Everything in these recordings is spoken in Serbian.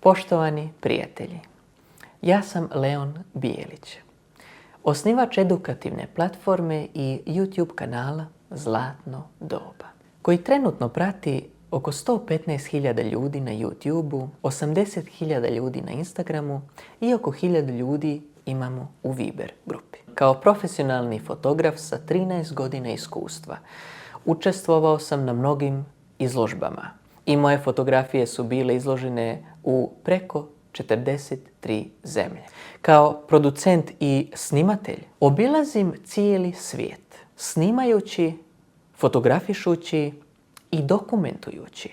Poštovani prijatelji, ja sam Leon Bijelić, osnivač edukativne platforme i YouTube kanala Zlatno doba, koji trenutno prati oko 115.000 ljudi na YouTubeu, 80.000 ljudi na Instagramu i oko 1.000 ljudi imamo u Viber grupi. Kao profesionalni fotograf sa 13 godina iskustva, učestvovao sam na mnogim izložbama i moje fotografije su bile izložene u preko 43 zemlje. Kao producent i snimatelj obilazim cijeli svijet, snimajući, fotografišući i dokumentujući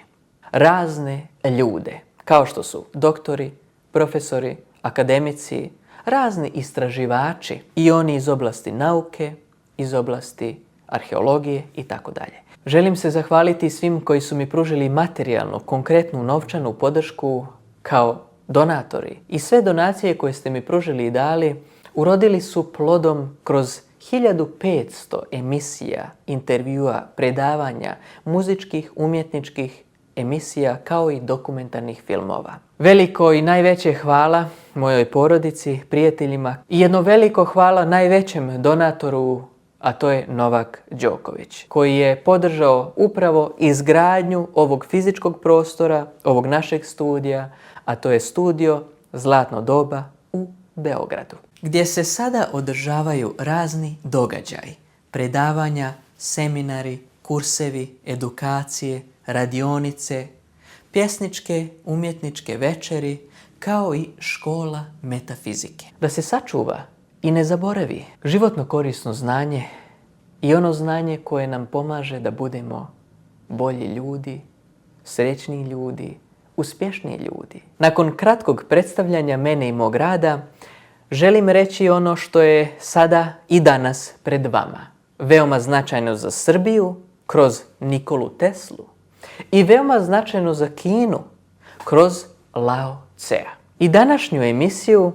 razne ljude, kao što su doktori, profesori, akademici, razni istraživači i oni iz oblasti nauke, iz oblasti arheologije i tako dalje. Želim se zahvaliti svim koji su mi pružili materijalnu, konkretnu novčanu podršku kao donatori. I sve donacije koje ste mi pružili i dali urodili su plodom kroz 1500 emisija, intervjua, predavanja, muzičkih, umjetničkih emisija kao i dokumentarnih filmova. Veliko i najveće hvala mojoj porodici, prijateljima i jedno veliko hvala najvećem donatoru, a to je Novak Đoković, koji je podržao upravo izgradnju ovog fizičkog prostora, ovog našeg studija, a to je studio Zlatno doba u Beogradu, gdje se sada održavaju razni događaji, predavanja, seminari, kursevi, edukacije, radionice, pjesničke, umjetničke večeri, kao i škola metafizike. Da se sačuva i ne zaboravi životno korisno znanje i ono znanje koje nam pomaže da budemo bolji ljudi, srećniji ljudi, uspješniji ljudi. Nakon kratkog predstavljanja mene i mog rada, želim reći ono što je sada i danas pred vama. Veoma značajno za Srbiju kroz Nikolu Teslu i veoma značajno za Kinu kroz Lao Tsea. I današnju emisiju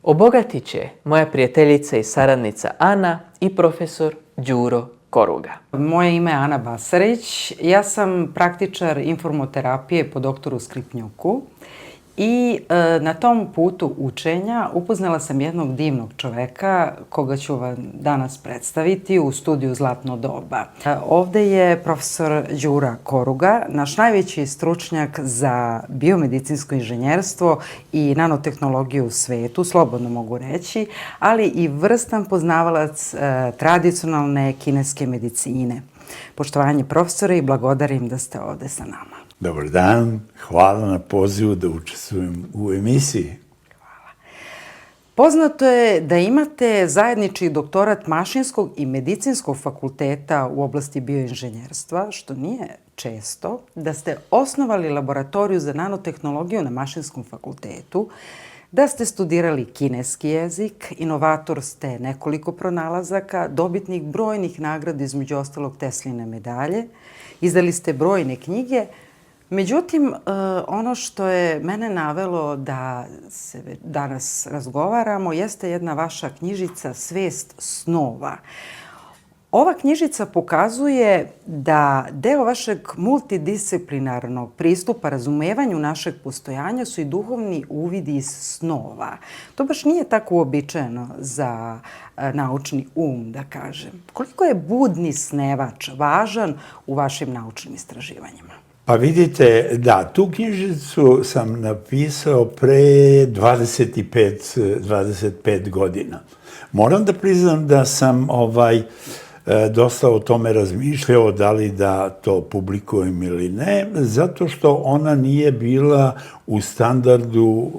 obogatit će moja prijateljica i saradnica Ana i profesor Đuro Koruga. Moje ime je Ana Basarić, ja sam praktičar informoterapije po doktoru Skripnjuku i na tom putu učenja upoznala sam jednog divnog čoveka koga ću vam danas predstaviti u studiju Zlatno doba. Ovde je profesor Đuro Koruga, naš najveći stručnjak za biomedicinsko inženjerstvo i nanotehnologiju u svetu, slobodno mogu reći, ali i vrstan poznavalac tradicionalne kineske medicine. Poštovanje profesore i blagodarim da ste ovde sa nama. Dobar dan, hvala na pozivu da učestvujem u emisiji. Hvala. Poznato je da imate zajednički doktorat Mašinskog i Medicinskog fakulteta u oblasti bioinženjerstva, što nije često, da ste osnovali laboratoriju za nanotehnologiju na Mašinskom fakultetu, da ste studirali kineski jezik, inovator ste nekoliko pronalazaka, dobitnik brojnih nagrada, između ostalog Tesline medalje, izdali ste brojne knjige. Međutim, ono što je mene navelo da se danas razgovaramo jeste jedna vaša knjižica Svest snova. Ova knjižica pokazuje da deo vašeg multidisciplinarnog pristupa razumevanju našeg postojanja su i duhovni uvidi iz snova. To baš nije tako uobičajeno za naučni um, da kažem. Koliko je budni snevač važan u vašim naučnim istraživanjima? Pa vidite, da, tu knjižicu sam napisao pre 25 godina. Moram da priznam da sam dosta o tome razmišljao da li da to publikujem ili ne, zato što ona nije bila u standardu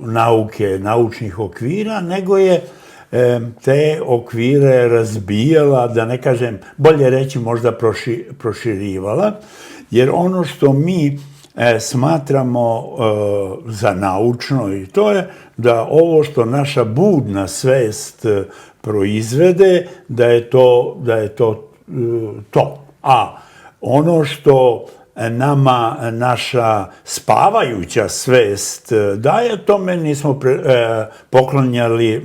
nauke, naučnih okvira, nego je te okvire razbijala, da ne kažem, bolje reći možda proširivala, jer ono što mi smatramo za naučno i to je da ovo što naša budna svest proizvede, da je to. A ono što nama naša spavajuća svest daje, tome nismo poklonjali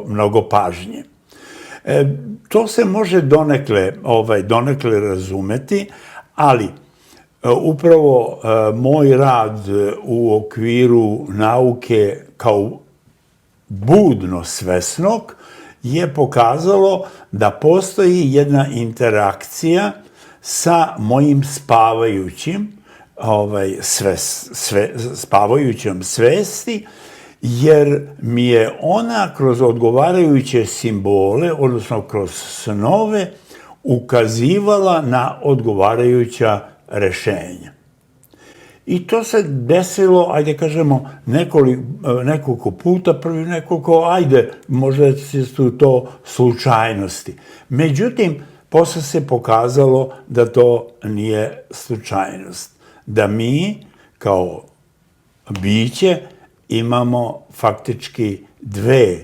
mnogo pažnje. To se može donekle razumeti, ali upravo moj rad u okviru nauke kao budno svesnog je pokazalo da postoji jedna interakcija sa mojim spavajućom svesti, jer mi je ona kroz odgovarajuće simbole, odnosno kroz snove, ukazivala na odgovarajuća rešenja. I to se desilo, ajde kažemo, nekoliko puta, prvi nekoliko, možda su to slučajnosti. Međutim, posle se pokazalo da to nije slučajnost. Da mi, kao biće, imamo faktički dve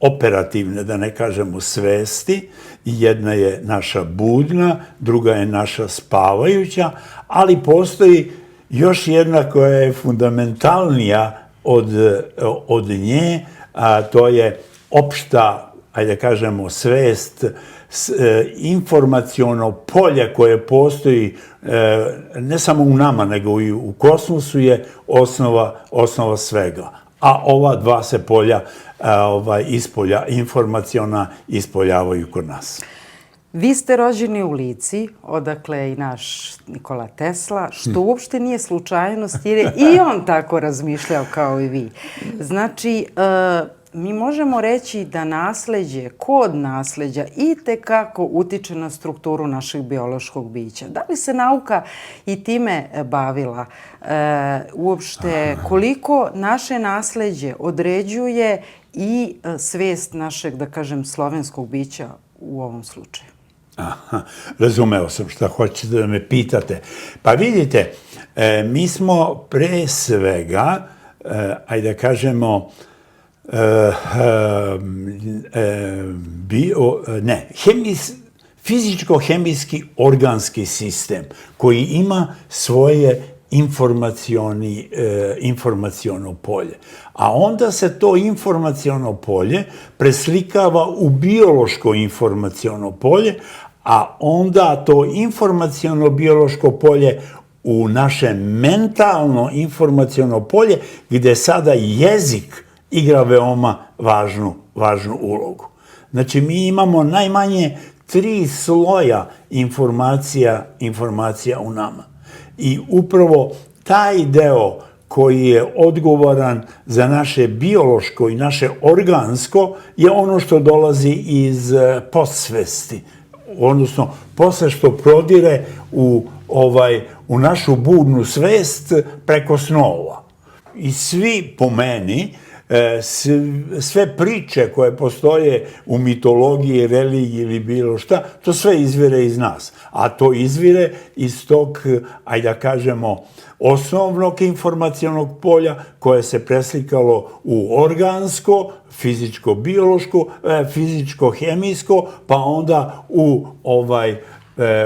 operativne, da ne kažemo, svesti. Jedna je naša budna, druga je naša spavajuća, ali postoji još jedna koja je fundamentalnija od nje, a to je opšta, ajde kažemo, svest, informaciono polje koje postoji ne samo u nama, nego i u kosmosu je osnova svega. A ova dva se polja informaciona ispoljavaju kod nas. Vi ste rođeni u Lici, odakle i naš Nikola Tesla, što uopšte nije slučajnost, jer je i on tako razmišljao kao i vi. Znači, mi možemo reći da nasleđe, kod nasleđa itekako utiče na strukturu našeg biološkog bića. Da li se nauka i time bavila? Uopšte, koliko naše nasleđe određuje i svest našeg, da kažem, slovenskog bića u ovom slučaju? Razumeo sam šta hoćete da me pitate. Pa vidite, mi smo pre svega, ajde da kažemo, fizičko-hemijski organski sistem koji ima svoje informaciono polje. A onda se to informaciono polje preslikava u biološko informaciono polje, a onda to informaciono-biološko polje u naše mentalno informaciono polje, gde sada jezik igra veoma važnu ulogu. Znači, mi imamo najmanje 3 sloja informacija u nama. I upravo taj deo koji je odgovoran za naše biološko i naše organsko je ono što dolazi iz podsvesti, odnosno posle što prodire u našu budnu svest preko snova. I svi, po meni, sve priče koje postoje u mitologiji, religiji ili bilo šta, to sve izvire iz nas. A to izvire iz tog, ajde da kažemo, osnovnog informacionog polja koje se preslikalo u organsko, fizičko-biološko, fizičko-hemijsko, pa onda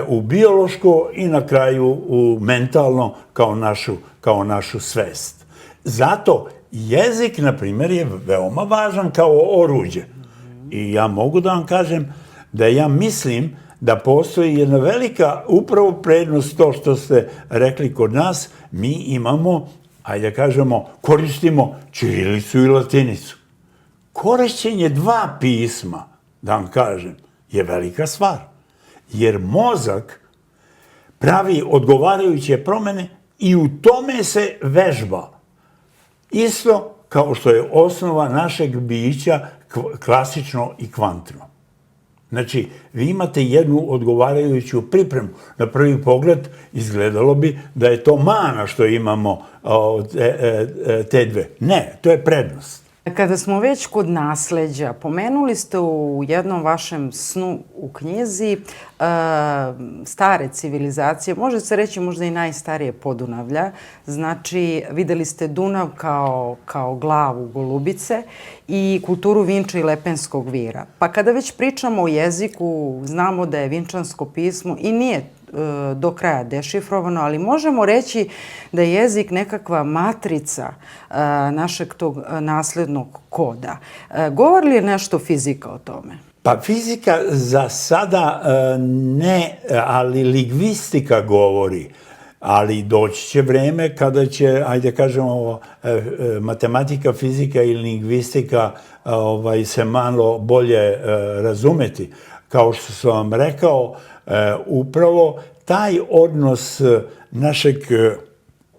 u biološko i na kraju u mentalno kao našu svest. Zato jezik, na primjer, je veoma važan kao oruđe. I ja mogu da vam kažem da ja mislim da postoji jedna velika upravo prednost to što ste rekli kod nas, mi imamo, ajde da kažemo, koristimo ćirilicu i latinicu. Korišćenje 2 pisma, da vam kažem, je velika stvar. Jer mozak pravi odgovarajuće promene i u tome se vežba. Isto kao što je osnova našeg bića klasično i kvantno. Znači, vi imate jednu odgovarajuću pripremu. Na prvi pogled izgledalo bi da je to mana što imamo te dve. Ne, to je prednost. Kada smo već kod nasleđa, pomenuli ste u jednom vašem snu u knjizi stare civilizacije, može se reći možda i najstarije Podunavlja. Znači, videli ste Dunav kao glavu golubice i kulturu Vinča i Lepenskog vira. Pa kada već pričamo o jeziku, znamo da je vinčansko pismo i nije do kraja dešifrovano, ali možemo reći da je jezik nekakva matrica našeg tog naslednog koda. Govori li nešto fizika o tome? Pa fizika za sada ne, ali lingvistika govori. ali doći će vreme kada će, ajde kažemo, matematika, fizika i lingvistika se malo bolje razumeti. Kao što sam vam rekao, upravo taj odnos našeg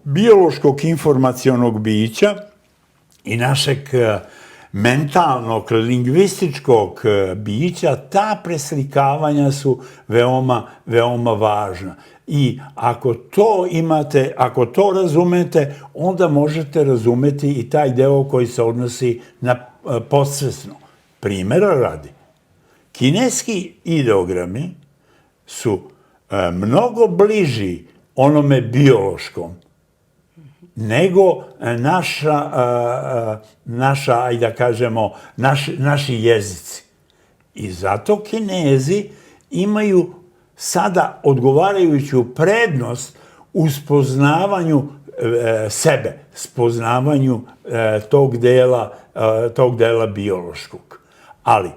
biološkog informacionog bića i našeg mentalnog, lingvističkog bića, ta preslikavanja su veoma, veoma važna. I ako to imate, ako to razumete, onda možete razumeti i taj deo koji se odnosi na podsvesno. Primjera radi, kineski ideogrami su mnogo bliži onome biološkom nego naša, ajde da kažemo, naši jezici. I zato Kinezi imaju sada odgovarajuću prednost u spoznavanju sebe, spoznavanju tog dela biološkog. Ali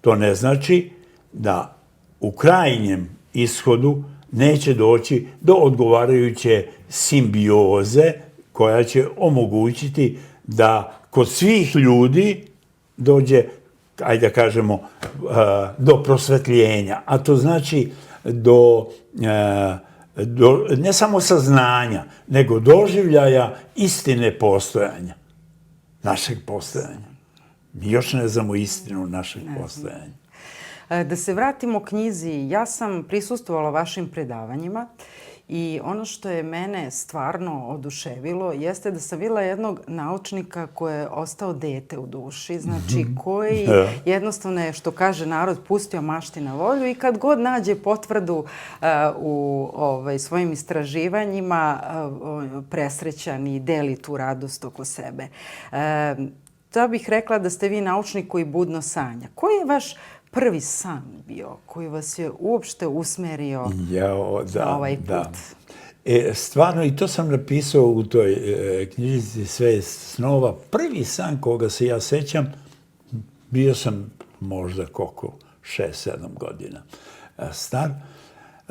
to ne znači da u krajnjem ishodu neće doći do odgovarajuće simbioze koja će omogućiti da kod svih ljudi dođe, ajde da kažemo, do prosvetljenja. A to znači do ne samo saznanja, nego doživljaja istine postojanja, našeg postojanja. Mi još ne znamo istinu našeg postojanja. Da se vratimo knjizi, ja sam prisustvovala vašim predavanjima i ono što je mene stvarno oduševilo jeste da sam videla jednog naučnika koji je ostao dete u duši, znači koji jednostavno je, što kaže narod, pustio mašti na volju i kad god nađe potvrdu u svojim istraživanjima, presrećan i deli tu radost oko sebe. To bih rekla da ste vi naučnik koji budno sanja. Koji je vaš prvi san bio koji vas je uopšte usmerio na ovaj put? Stvarno, i to sam napisao u toj knjižici Svest snova. Prvi san koga se ja sećam, bio sam možda 6-7 godina star.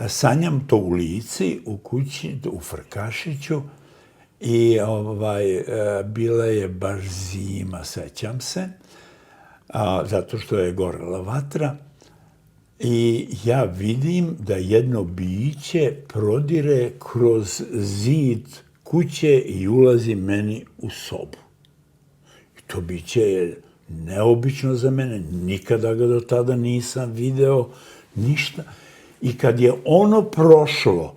Sanjam to u Lici, u kući, u Frkašiću i bila je baš zima, sećam se. Zato što je gorela vatra i ja vidim da jedno biće prodire kroz zid kuće i ulazi meni u sobu. I to biće je neobično za mene, nikada ga do tada nisam video, ništa. I kad je ono prošlo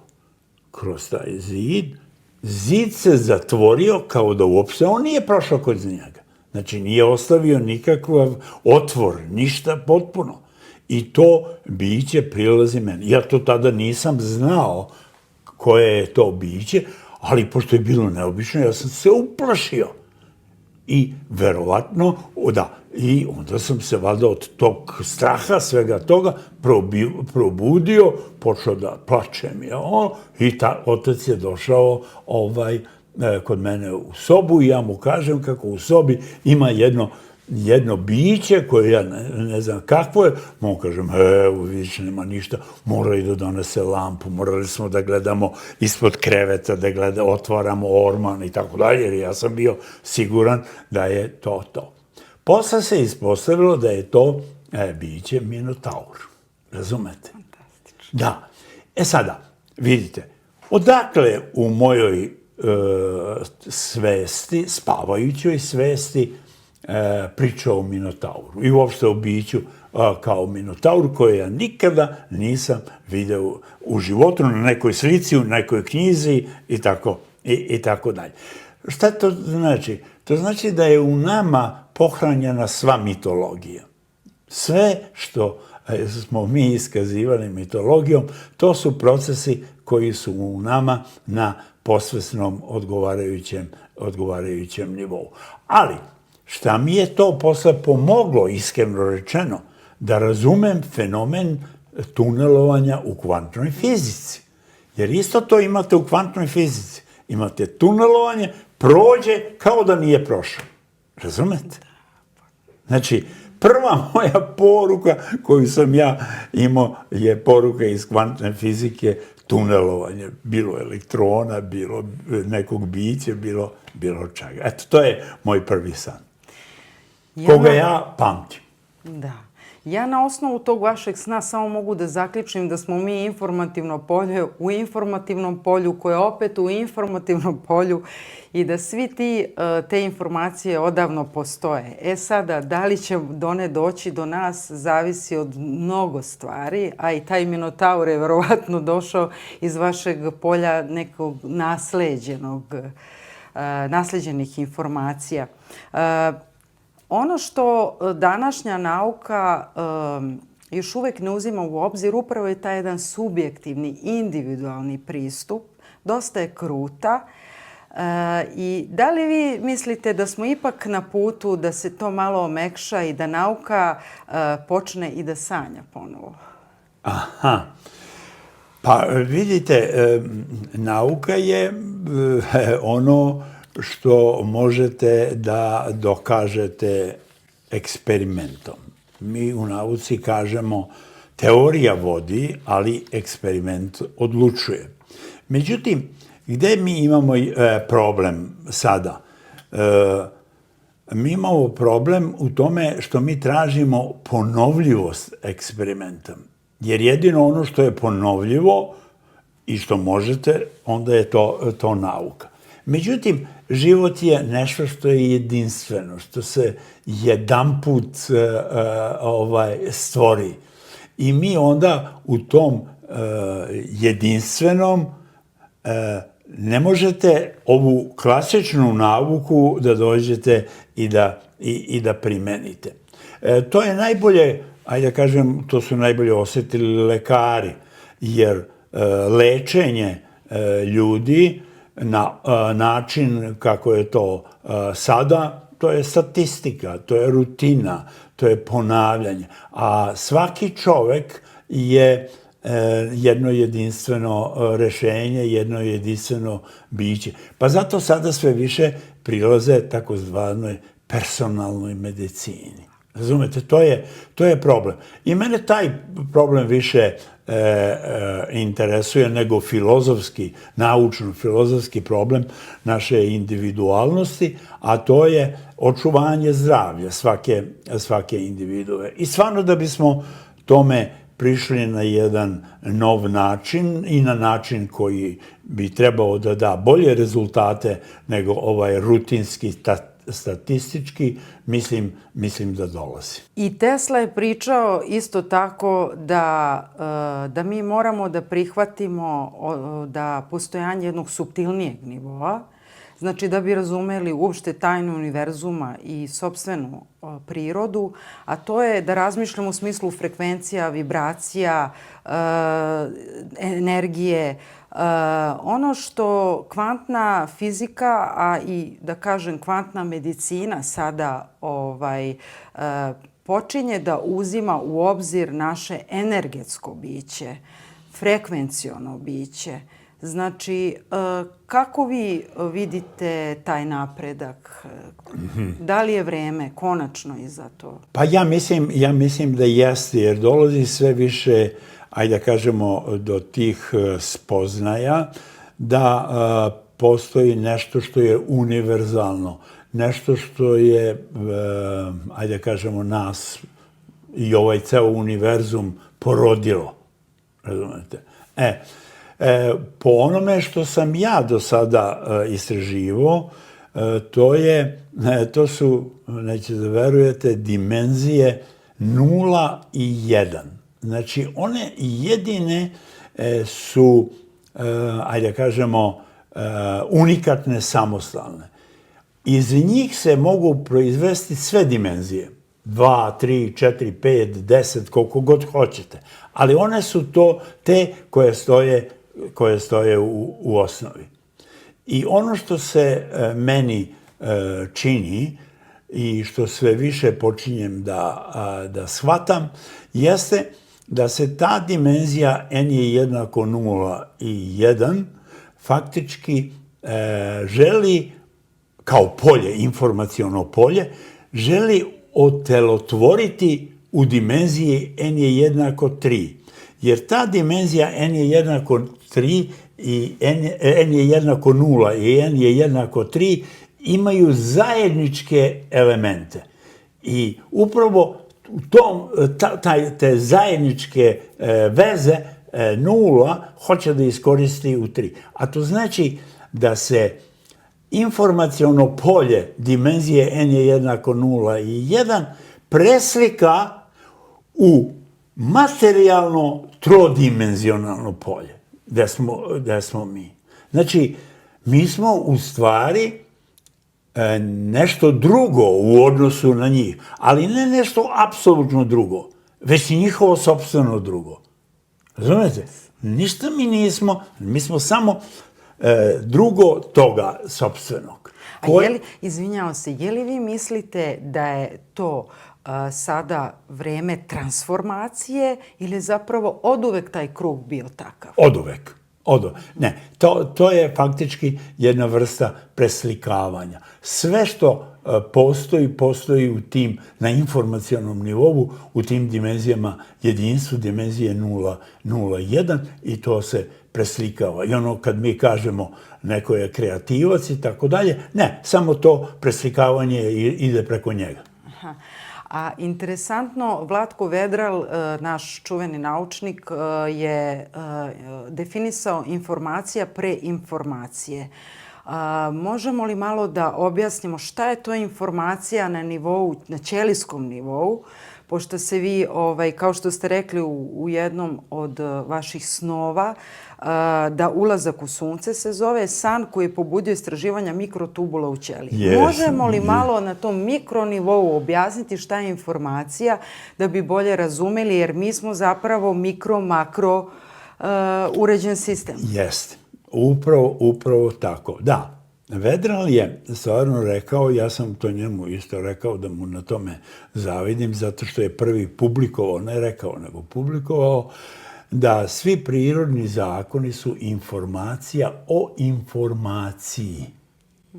kroz taj zid, zid se zatvorio kao da uopšte on nije prošao kroz njega. Znači, nije ostavio nikakav otvor, ništa potpuno. I to biće prilazi meni. Ja to tada nisam znao koje je to biće, ali pošto je bilo neobično, ja sam se uplašio. I verovatno, i onda sam se valjda od tog straha, svega toga, probudio, počeo da plačem. I otac je došao kod mene u sobu i ja mu kažem kako u sobi ima jedno biće koje ja ne znam kakvo je. Mu kažem, više nema ništa, morali da donese lampu, morali smo da gledamo ispod kreveta, da otvaramo orman i tako dalje, jer ja sam bio siguran da je to. Posle se ispostavilo da je to biće Minotaur. Razumete? Fantastično. Da. Sada, vidite, odakle u mojoj svesti, spavajućoj svesti, priča o Minotauru i uopšte o biću kao Minotauru koje ja nikada nisam video u životu, na nekoj slici, u nekoj knjizi i tako dalje. Šta to znači? To znači da je u nama pohranjena sva mitologija. Sve što smo mi iskazivali mitologijom, to su procesi koji su u nama na posvesnom odgovarajućem nivou. Ali, šta mi je to posle pomoglo, iskreno rečeno, da razumem fenomen tunelovanja u kvantnoj fizici. Jer isto to imate u kvantnoj fizici. Imate tunelovanje, prođe kao da nije prošao. Razumete? Znači, prva moja poruka koju sam ja imao je poruka iz kvantne fizike, tunelovanje, bilo elektrona, bilo nekog bića, bilo čega. Eto, to je moj prvi san. Koga ja pamtim. Da. Ja na osnovu tog vašeg sna samo mogu da zaključim da smo mi informativno polje u informativnom polju koje je opet u informativnom polju i da svi te informacije odavno postoje. Sada, da li će one doći do nas naszavisi od mnogo stvari, a i taj Minotaur je verovatno došao iz vašeg polja nekog nasleđenih informacija. Ono što današnja nauka još uvek ne uzima u obzir upravo je taj jedan subjektivni, individualni pristup. Dosta je kruta. I da li vi mislite da smo ipak na putu da se to malo omekša i da nauka počne i da sanja ponovo? Aha. Pa vidite, nauka je ono što možete da dokažete eksperimentom. Mi u nauci kažemo teorija vodi, ali eksperiment odlučuje. Međutim, gde mi imamo problem sada? Mi imamo problem u tome što mi tražimo ponovljivost eksperimenta. Jer jedino ono što je ponovljivo i što možete, onda je to nauka. Međutim, život je nešto što je jedinstveno, što se jedanput stvori. I mi onda u tom jedinstvenom ne možete ovu klasičnu nauku da dođete i da primenite. To je najbolje, ajde da kažem, to su najbolje osetili lekari, jer lečenje ljudi na način kako je to sada, to je statistika, to je rutina, to je ponavljanje. A svaki čovek je jedno jedinstveno rešenje, jedno jedinstveno biće. Pa zato sada sve više prilaze takozvanoj personalnoj medicini. Razumete, to je problem. I mene taj problem više interesuje nego filozofski, naučno-filozofski problem naše individualnosti, a to je očuvanje zdravlja svake individue. I stvarno da bismo tome prišli na jedan nov način i na način koji bi trebao da da bolje rezultate nego ovaj rutinski statistički, mislim da dolazi. I Tesla je pričao isto tako da mi moramo da prihvatimo da postojanje jednog suptilnijeg nivoa, znači da bi razumeli uopšte tajnu univerzuma i sopstvenu prirodu, a to je da razmišljamo u smislu frekvencija, vibracija, energije. Ono što kvantna fizika, a i da kažem kvantna medicina sada počinje da uzima u obzir naše energetsko biće, frekvenciono biće. Znači, kako vi vidite taj napredak? Da li je vreme konačno i za to? Pa ja mislim da jeste, jer dolazi sve više, ajde da kažemo, do tih spoznaja da postoji nešto što je univerzalno, nešto što je, ajde da kažemo, nas i ovaj ceo univerzum porodilo. Razumete? Po onome što sam ja do sada istraživao, to su, nećete da verujete, dimenzije 0 i 1. Znači, one jedine su, ajde da kažemo, unikatne, samostalne. Iz njih se mogu proizvesti sve dimenzije. 2, 3, 4, 5, 10, koliko god hoćete. Ali one su to te koje stoje u osnovi. I ono što se meni čini i što sve više počinjem da shvatam, jeste da se ta dimenzija n je jednako 0 i 1 faktički želi, kao polje, informaciono polje, želi otelotvoriti u dimenziji n je jednako 3. jer ta dimenzija n je jednako 3 i n je jednako 0 i n je jednako 3 imaju zajedničke elemente. I upravo te zajedničke veze nula hoće da iskoristi u 3. A to znači da se informaciono polje dimenzije n je jednako 0 i 1 preslika u materijalno trodimenzionalno polje, gde smo mi. Znači, mi smo u stvari nešto drugo u odnosu na njih, ali ne nešto apsolutno drugo, već i njihovo sopstveno drugo. Razumete? Ništa mi nismo, mi smo samo drugo toga sopstvenog. Izvinjavam se, je li vi mislite da je to sada vreme transformacije ili zapravo oduvek taj krug bio takav? Oduvek. Ne, to je faktički jedna vrsta preslikavanja. Sve što postoji u tim, na informacionom nivou, u tim dimenzijama jedinstvu, dimenzije 0, 1 i to se preslikava. I ono kad mi kažemo neko je kreativac i tako dalje, ne, samo to preslikavanje ide preko njega. A interesantno, Vlatko Vedral, naš čuveni naučnik, je definisao informacija pre informacije. Možemo li malo da objasnimo šta je to informacija na nivou, na ćelijskom nivou, pošto se vi, kao što ste rekli u jednom od vaših snova, da ulazak u sunce se zove san koji je pobudio istraživanja mikrotubula u ćeliji. Možemo li malo na tom mikronivou objasniti šta je informacija da bi bolje razumeli, jer mi smo zapravo mikro-makro uređen sistem? Jeste. Upravo tako. Da. Vedral je stvarno rekao, ja sam to njemu isto rekao da mu na tome zavidim, zato što je prvi publikovao, ne rekao, nego publikovao, da svi prirodni zakoni su informacija o informaciji.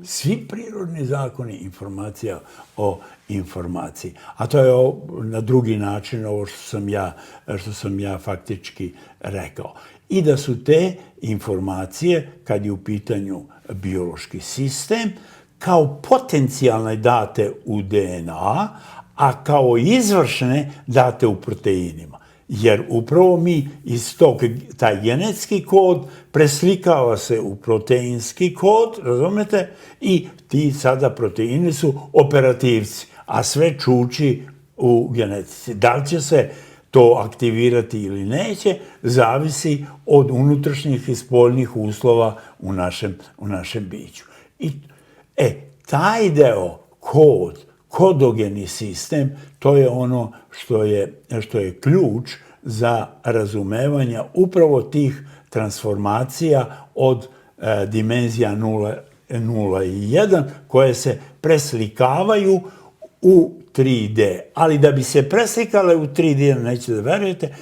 Svi prirodni zakoni informacija o informaciji. A to je na drugi način ovo što sam ja faktički rekao. I da su te informacije, kad je u pitanju biološki sistem, kao potencijalne date u DNA, a kao izvršne date u proteinima. Jer upravo mi iz tog, taj genetski kod preslikava se u proteinski kod, razumete? I ti sada proteini su operativci, a sve čuči u genetici. Da li će se to aktivirati ili neće, zavisi od unutrašnjih i spoljnih uslova u našem biću. I taj deo, kodogeni sistem, to je ono što je ključ za razumevanje upravo tih transformacija od dimenzija 0 i 1 koje se preslikavaju u 3D. Ali da bi se preslikale u 3D, nećete da verujete,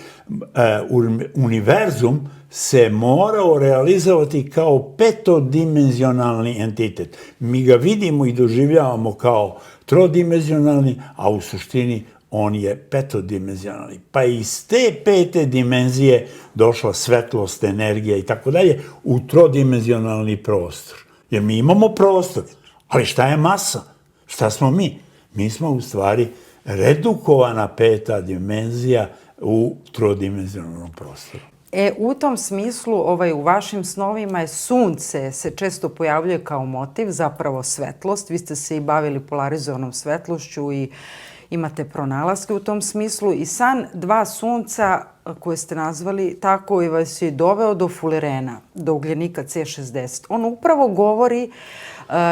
univerzum se morao realizovati kao petodimenzionalni entitet. Mi ga vidimo i doživljavamo kao trodimenzionalni, a u suštini on je petodimenzionalni. Pa iz te pete dimenzije došla svetlost, energija i tako dalje u trodimenzionalni prostor. Jer mi imamo prostor, ali šta je masa? Šta smo mi? Mi smo u stvari redukovana peta dimenzija u trodimenzionalnom prostoru. U tom smislu, u vašim snovima je sunce se često pojavljuje kao motiv, zapravo svetlost. Vi ste se i bavili polarizovanom svetlošću i imate pronalaske u tom smislu. I san dva sunca koje ste nazvali tako i vas je doveo do fulerena, do ugljenika C60. On upravo govori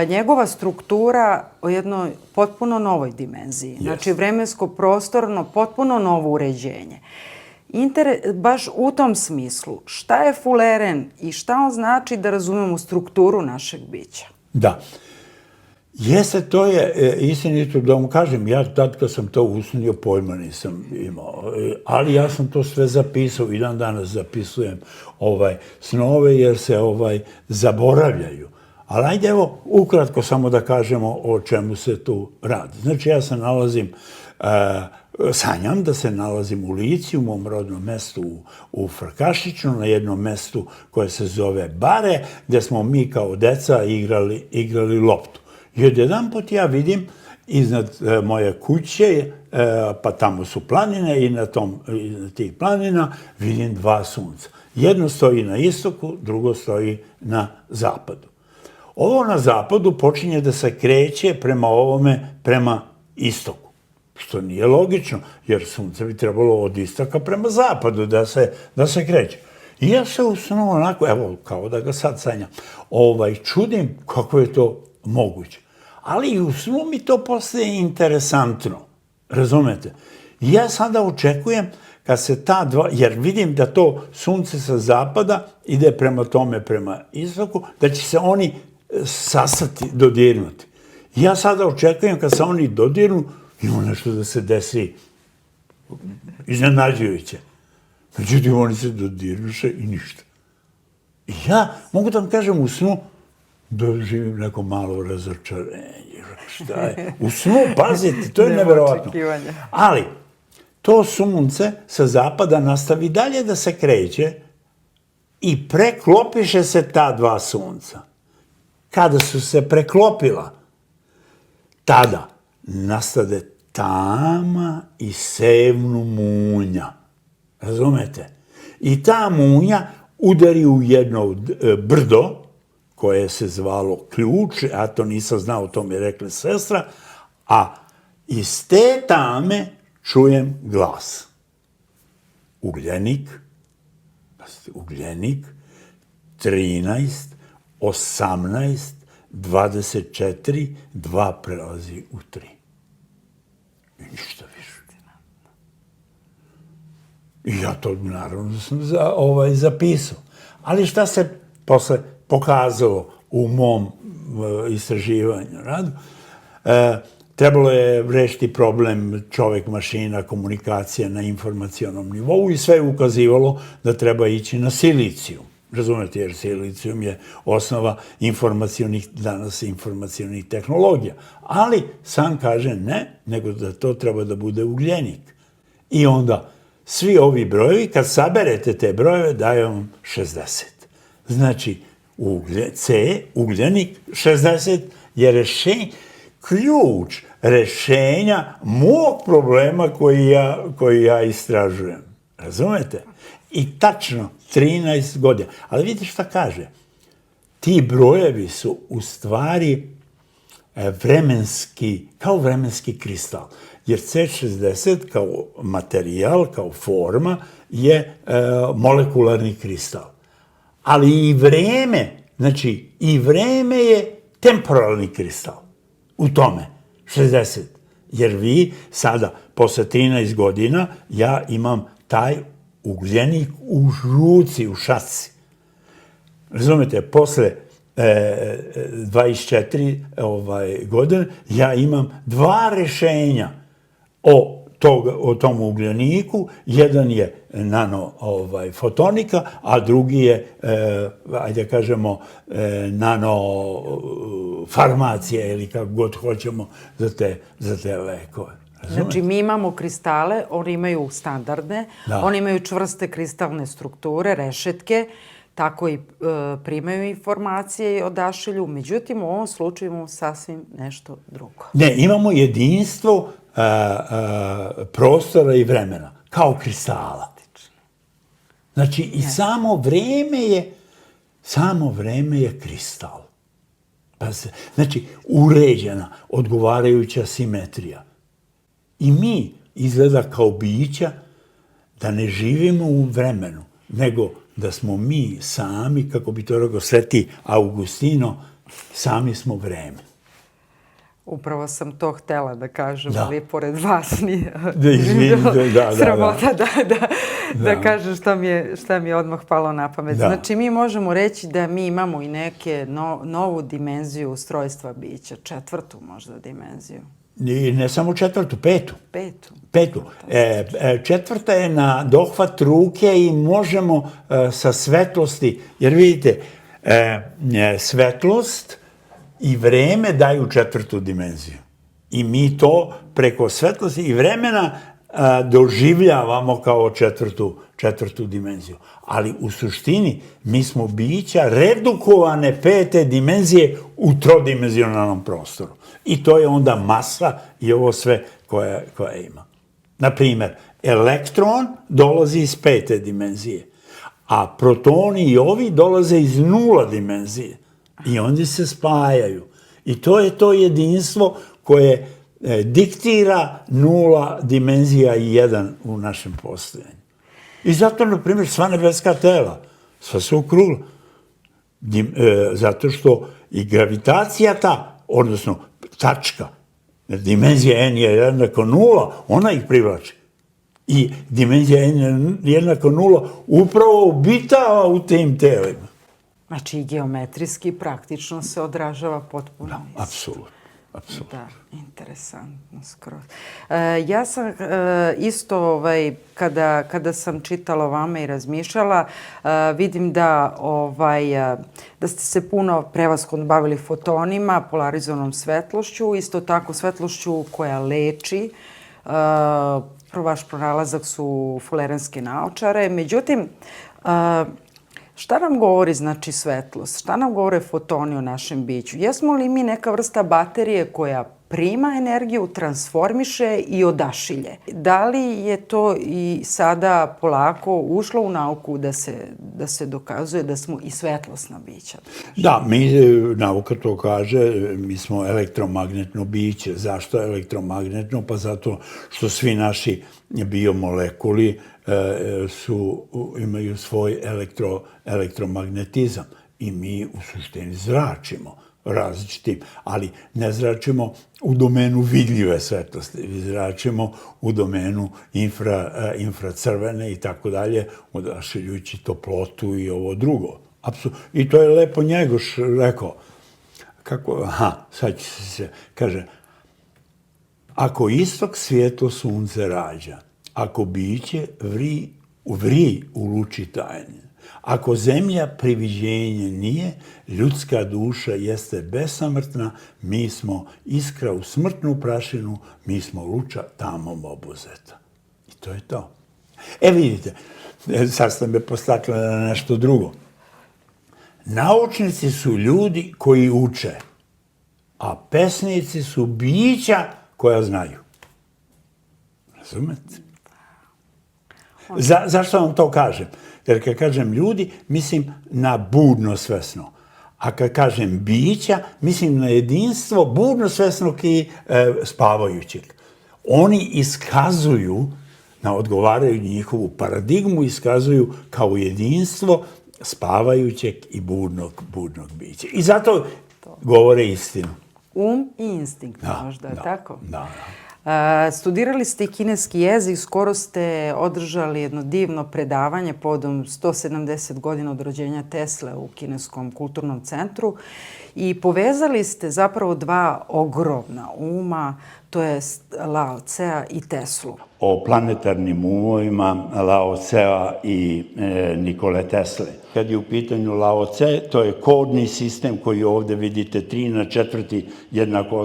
njegova struktura o jednoj potpuno novoj dimenziji. Znači vremensko-prostorno potpuno novo uređenje. Baš u tom smislu, šta je fuleren i šta on znači da razumemo strukturu našeg bića? Da. Jeste, to je istinito da vam kažem, ja tad kad sam to usnio pojma nisam imao, ali ja sam to sve zapisao i dan danas zapisujem snove jer se zaboravljaju. Ali ajde evo ukratko samo da kažemo o čemu se tu radi. Znači ja se nalazim sanjam da se nalazim u Lici, u mom rodnom mestu u Frkašiću, na jednom mestu koje se zove Bare, gde smo mi kao deca igrali loptu. I odjedanput ja vidim iznad moje kuće, pa tamo su planine i na tih planina vidim dva sunca. Jedno stoji na istoku, drugo stoji na zapadu. Ovo na zapadu počinje da se kreće prema istoku, što nije logično, jer sunce bi trebalo od istoka prema zapadu da se kreće. I ja se u snu onako, evo, kao da ga sad sanjam, čudim kako je to moguće. Ali i u snu mi to postaje interesantno, razumete? I ja sada očekujem kad se ta dva, jer vidim da to sunce sa zapada ide prema istoku, da će se oni sastati, dodirnuti. Ja sada očekujem kad se oni dodirnu, ima nešto da se desi iznenađujuće. Međutim, oni se dodirnuše i ništa. I ja mogu da vam kažem u snu, doživim neko malo razočarenje. Šta je? U snu, pazite, to je neverovatno. Ali, to sunce sa zapada nastavi dalje da se kreće i preklopiše se ta dva sunca. Kada su se preklopila, tada nastade tama i sevnu munja. Razumete? I ta munja udari u jedno brdo, koje se zvalo Ključ, a to nisam znao, to mi je rekla sestra, a iz te tame čujem glas. Ugljenik, 13, 18, 24, 2 prelazi u 3. I ništa više. I ja to naravno sam zapisao. Ali šta se posle pokazalo u mom istraživanju, radu? Trebalo je rešiti problem čovek-mašina, komunikacija na informacionom nivou i sve je ukazivalo da treba ići na silicijum. Razumete, jer silicijum je osnova danas informacionih tehnologija. Ali sam kaže ne, nego da to treba da bude ugljenik. I onda svi ovi brojevi, kad saberete te brojeve, daje vam 60. Znači, ugljenik, 60 je ključ rešenja mog problema koji ja istražujem. Razumete? I tačno 13 godina. Ali vidite šta kaže. Ti brojevi su u stvari kao vremenski kristal. Jer C60 kao materijal, kao forma je molekularni kristal. Ali i vreme, znači i vreme je temporalni kristal u tome, 60. Jer vi sada, posle 13 godina, ja imam taj ugljenik u ruci, u šaci. Razumete, posle 24 godine ja imam 2 rešenja o tom ugljeniku. Jedan je nanofotonika, a drugi je, ajde kažemo, nanofarmacija ili kako god hoćemo za te lekove. Znači, mi imamo kristale, oni imaju standardne, oni imaju čvrste kristalne strukture, rešetke, tako i primaju informacije i odašilju. Međutim, u ovom slučaju imamo sasvim nešto drugo. Ne, imamo jedinstvo prostora i vremena, kao kristala. Znači, i samo vreme je kristal. Znači, uređena, odgovarajuća simetrija. I mi izgleda kao bića da ne živimo u vremenu, nego da smo mi sami, kako bi to rekao Sveti Augustino, sami smo vreme. Upravo sam to htela da kažem, ali pored vas nije sramota da kažem šta mi je odmah palo na pamet. Znači, mi možemo reći da mi imamo i neke novu dimenziju ustrojstva bića, 4. možda dimenziju. I ne samo 4., 5. 5. 4. je na dohvat ruke i možemo sa svetlosti, jer vidite, svetlost i vreme daju 4. dimenziju. I mi to preko svetlosti i vremena doživljavamo kao četvrtu dimenziju. Ali u suštini mi smo bića redukovane pete dimenzije u trodimenzionalnom prostoru. I to je onda masa i ovo sve koje ima. Naprimer, elektron dolazi iz pete dimenzije, a protoni i ovi dolaze iz nula dimenzije. I oni se spajaju. I to je to jedinstvo koje diktira nula dimenzija i jedan u našem postojanju. I zato, na primjer, sva nebeska tela, sva su okrugla. Zato što i gravitacija ta, odnosno tačka, dimenzija n je jednako nula, ona ih privlači. I dimenzija n je jednako nula upravo obitava u tim telima. Znači i geometrijski praktično se odražava potpuno isto. Apsolutno. Da, interesantno skroz. Ja sam isto, kada sam čitala o vama i razmišljala, vidim da ste se puno prevashodno bavili fotonima, polarizovanom svetlošću, isto tako svetlošću koja leči. Vaš pronalazak su fuleranske naočare. Međutim, šta nam govori, znači, svetlost? Šta nam govore fotoni o našem biću? Jesmo li mi neka vrsta baterije koja prima energiju, transformiše i odašilje? Da li je to i sada polako ušlo u nauku da se dokazuje da smo i svetlosna bića? Da, nauka to kaže, mi smo elektromagnetno biće. Zašto elektromagnetno? Pa zato što svi naši biomolekuli imaju svoj elektromagnetizam i mi u suštini zračimo različitim, ali ne zračimo u domenu vidljive svetlosti, zračimo u domenu infracrvene i tako dalje, odašiljujući toplotu i ovo drugo. I to je lepo Njegoš rekao. Sad će se, kaže, ako istok svijetlo sunce rađa, ako biće vri u luči tajne, ako zemlja priviđenje nije, ljudska duša jeste besamrtna, mi smo iskra u smrtnu prašinu, mi smo luča tamom obuzeta. I to je to. Vidite, sad ste me postakli na nešto drugo. Naučnici su ljudi koji uče, a pesnici su bića koja znaju. Razumete? Zašto vam to kažem? Jer kad kažem ljudi, mislim na budno svesno. A kad kažem bića, mislim na jedinstvo budno svesnog i spavajućeg. Oni iskazuju, odgovaraju njihovu paradigmu, iskazuju kao jedinstvo spavajućeg i budnog bića. I zato govore istinu. I instinkt, možda, tako? Da. Studirali ste i kineski jezik, skoro ste održali jedno divno predavanje povodom 170 godina od rođenja Tesle u Kineskom kulturnom centru i povezali ste zapravo dva ogromna uma, to je Lao Tsea i Teslu. O planetarnim umovima Lao Tsea i Nikole Tesle. Kad je u pitanju Lao Tse, to je kodni sistem koji ovde vidite 3/4 jednako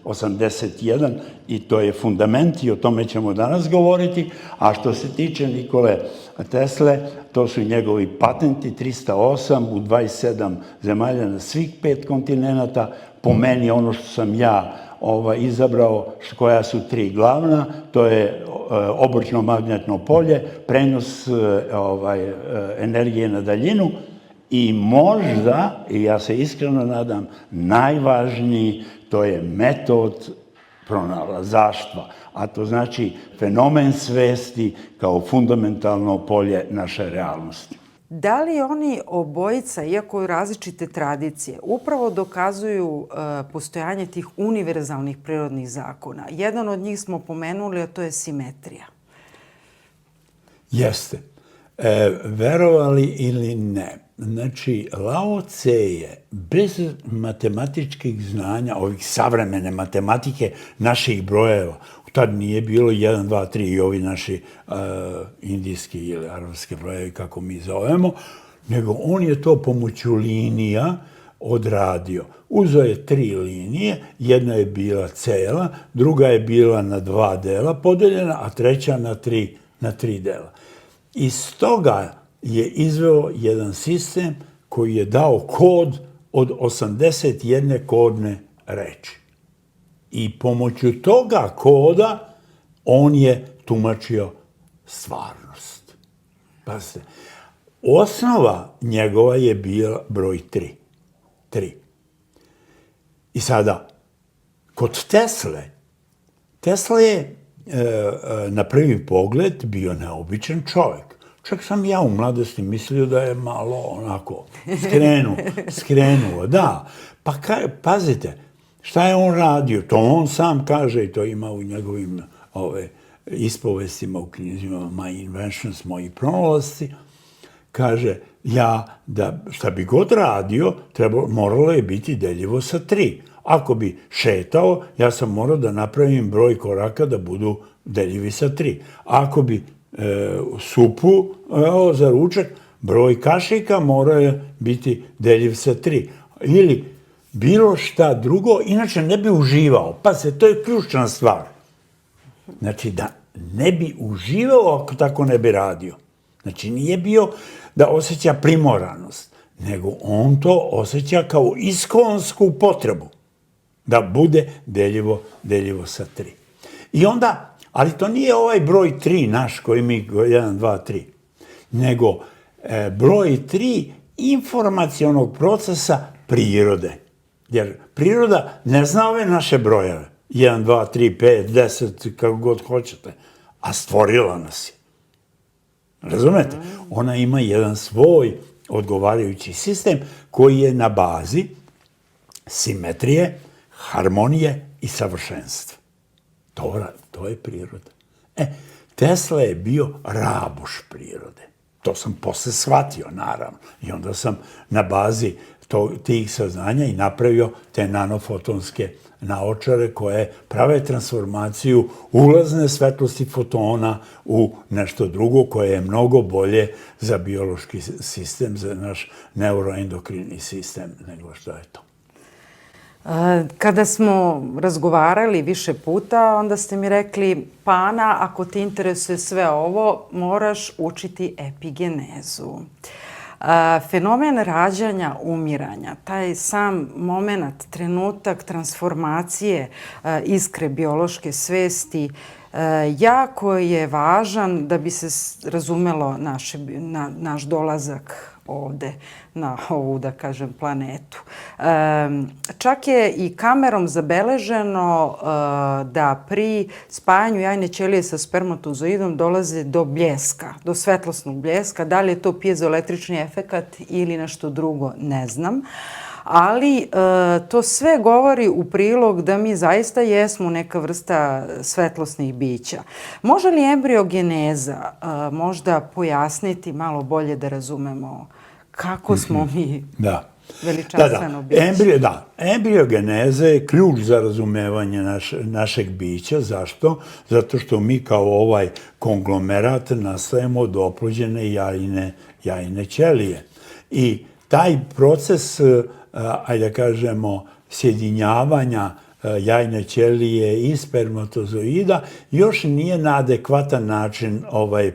81 i to je fundament i o tome ćemo danas govoriti. A što se tiče Nikole Tesle, to su njegovi patenti, 308 u 27 zemalja na svih 5 kontinenata. Po meni ono što sam ja izabrao, koja su 3 glavna, to je obručno magnetno polje, prenos energije na daljinu i možda, i ja se iskreno nadam, najvažniji, to je metod pronalazaštva, a to znači fenomen svesti kao fundamentalno polje naše realnosti. Da li oni obojica, iako različite tradicije, upravo dokazuju postojanje tih univerzalnih prirodnih zakona? Jedan od njih smo pomenuli, a to je simetrija. Jeste. Verovali ili ne, znači Lao Tse je bez matematičkih znanja, ovih savremene matematike, naših brojeva, tad nije bilo 1, 2, 3 i ovi naši indijski ili arapski brojevi, kako mi zovemo, nego on je to pomoću linija odradio? Uzeo je 3 linije, jedna je bila cela, druga je bila na 2 dela podeljena, a treća na 3 dela. Iz toga je izveo jedan sistem koji je dao kod od 81 kodne reči. I pomoću toga koda on je tumačio stvarnost. Pazite, osnova njegova je bila broj 3. 3. I sada, kod Tesla je na prvi pogled bio neobičan čovjek. Čak sam ja u mladosti mislio da je malo onako skrenuo, da. Pa pazite, šta je on radio? To on sam kaže i to ima u njegovim ispovestima u knjizima My Inventions, moji pronalasci. Kaže, šta bi god radio, moralo je biti deljivo sa 3. Ako bi šetao, ja sam morao da napravim broj koraka da budu deljivi sa 3. Ako bi supu za ručak, broj kašika mora je biti deljiv sa 3. Ili bilo šta drugo, inače ne bi uživao. Pa to je ključna stvar. Znači, da ne bi uživao ako tako ne bi radio. Znači, nije bio da osjeća primoranost, nego on to osjeća kao iskonsku potrebu da bude deljivo sa 3. I onda, ali to nije ovaj broj 3 naš koji mi 1, 2, 3, nego broj 3 informacionog procesa prirode. Jer priroda ne zna ove naše brojeve. 1, 2, 3, 5, 10, kako god hoćete. A stvorila nas je. Razumete? Ona ima jedan svoj odgovarajući sistem koji je na bazi simetrije, harmonije i savršenstva. To je priroda. Tesla je bio rabuš prirode. To sam posle shvatio, naravno. I onda sam na bazi tih saznanja i napravio te nanofotonske naočare koje prave transformaciju ulazne svetlosti fotona u nešto drugo koje je mnogo bolje za biološki sistem, za naš neuroendokrini sistem nego što je to. Kada smo razgovarali više puta, onda ste mi rekli, pa Ana, ako te interesuje sve ovo, moraš učiti epigenezu. Fenomen rađanja, umiranja, taj sam moment, trenutak transformacije iskre biološke svesti, jako je važan da bi se razumelo naš dolazak ovde na ovu, da kažem, planetu. Čak je i kamerom zabeleženo da pri spajanju jajne ćelije sa spermatozoidom dolaze do bljeska, do svetlosnog bljeska. Da li je to piezoelektrični efekat ili nešto drugo, ne znam. Ali to sve govori u prilog da mi zaista jesmo neka vrsta svetlosnih bića. Može li embriogeneza možda pojasniti malo bolje da razumemo kako smo mi veličanstveno biće? Embriogeneza je ključ za razumevanje našeg bića. Zašto? Zato što mi kao ovaj konglomerat nastajemo od oplođene jajne ćelije. I taj proces, ajde da kažemo, sjedinjavanja jajne ćelije i spermatozoida još nije na adekvatan način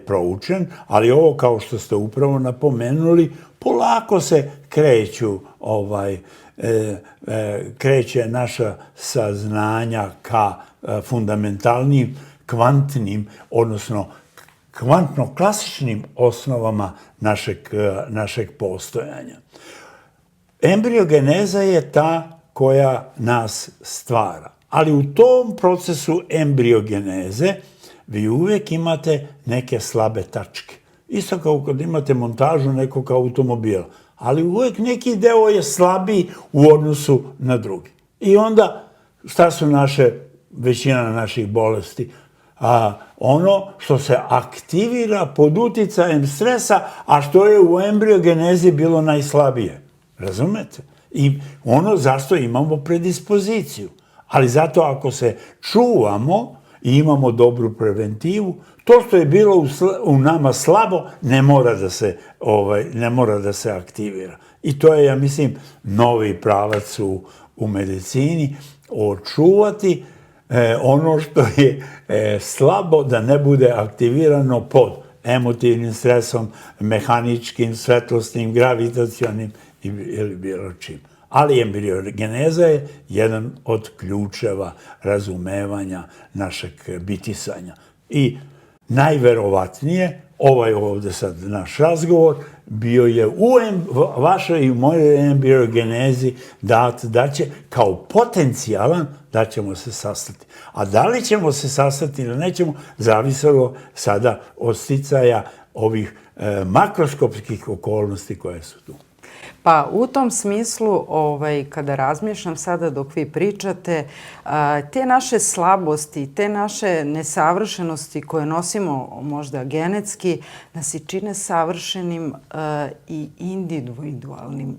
proučen, ali ovo, kao što ste upravo napomenuli, polako se kreće naša saznanja ka fundamentalnim kvantnim, odnosno kvantno-klasičnim osnovama našeg postojanja. Embriogeneza je ta koja nas stvara. Ali u tom procesu embriogeneze vi uvijek imate neke slabe tačke. Isto kao kad imate montažu nekog automobila. Ali uvijek neki deo je slabiji u odnosu na drugi. I onda, šta su većina naših bolesti? Ono što se aktivira pod uticajem stresa, a što je u embriogenezi bilo najslabije. Razumete? I ono zašto imamo predispoziciju. Ali zato ako se čuvamo i imamo dobru preventivu, to što je bilo u nama slabo ne mora da se aktivira. I to je, ja mislim, novi pravac u medicini, očuvati ono što je slabo da ne bude aktivirano pod emotivnim stresom, mehaničkim, svetlosnim, gravitacionim ili bilo čim. Ali embriogeneza je jedan od ključeva razumevanja našeg bitisanja. I najverovatnije, ovaj ovde sad naš razgovor, bio je u vašoj i mojoj embriogenezi dat da će, kao potencijalan, da ćemo se sastati. A da li ćemo se sastati ili nećemo, zavisilo sada od sticaja ovih makroskopskih okolnosti koje su tu. Pa u tom smislu, kada razmišljam sada dok vi pričate, te naše slabosti, te naše nesavršenosti koje nosimo možda genetski, nas i čine savršenim i individualnim,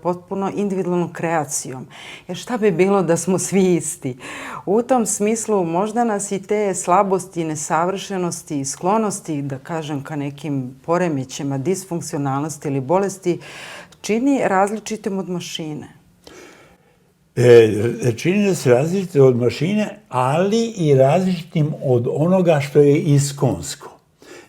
potpuno individualnom kreacijom. Jer šta bi bilo da smo svi isti? U tom smislu možda nas i te slabosti, nesavršenosti i sklonosti, da kažem, ka nekim poremećima, disfunkcionalnosti ili bolesti, čini različitim od mašine. Čini nas različitim od mašine, ali i različitim od onoga što je iskonsko.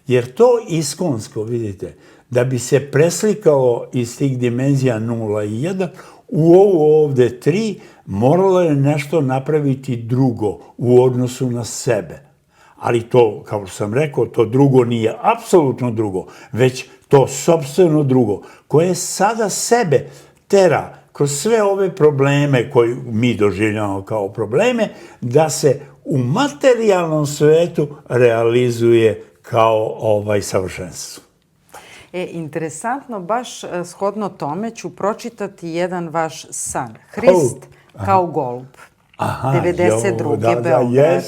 Jer to iskonsko, vidite, da bi se preslikalo iz tih dimenzija 0 i 1, u ovo ovde 3 moralo je nešto napraviti drugo u odnosu na sebe. Ali to, kao što sam rekao, to drugo nije apsolutno drugo, već to sopstveno drugo, koje sada sebe tera kroz sve ove probleme koje mi doživljamo kao probleme, da se u materijalnom svetu realizuje kao savršenstvo. Interesantno, baš shodno tome ću pročitati jedan vaš san. Hrist kao golub. 92. Beograd.